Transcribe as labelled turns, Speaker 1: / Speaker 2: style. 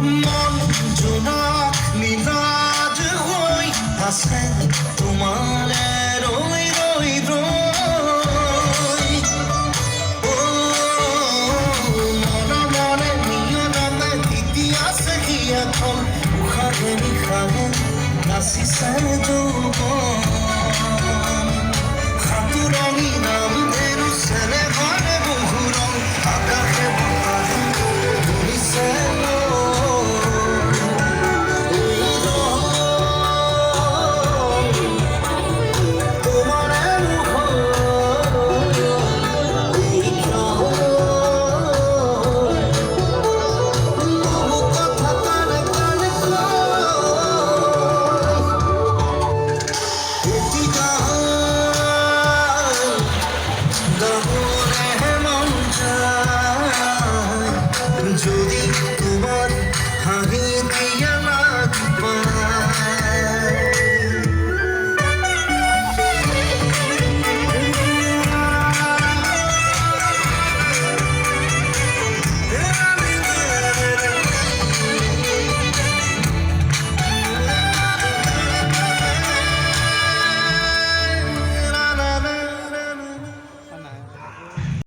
Speaker 1: মন জোনাক নীলাজ হৈ আছে তোমালে ৰৈ ৰৈ ৰৈ মনে মনে নিয়মে তিতি আছে কি এখন উশাহে নিশাহে নাচিছে যৌৱন সাঁতুৰঙি নাম ধেনু চেনেহৰে বহু ৰং আকাশে বতাহে ধৰিছে the whole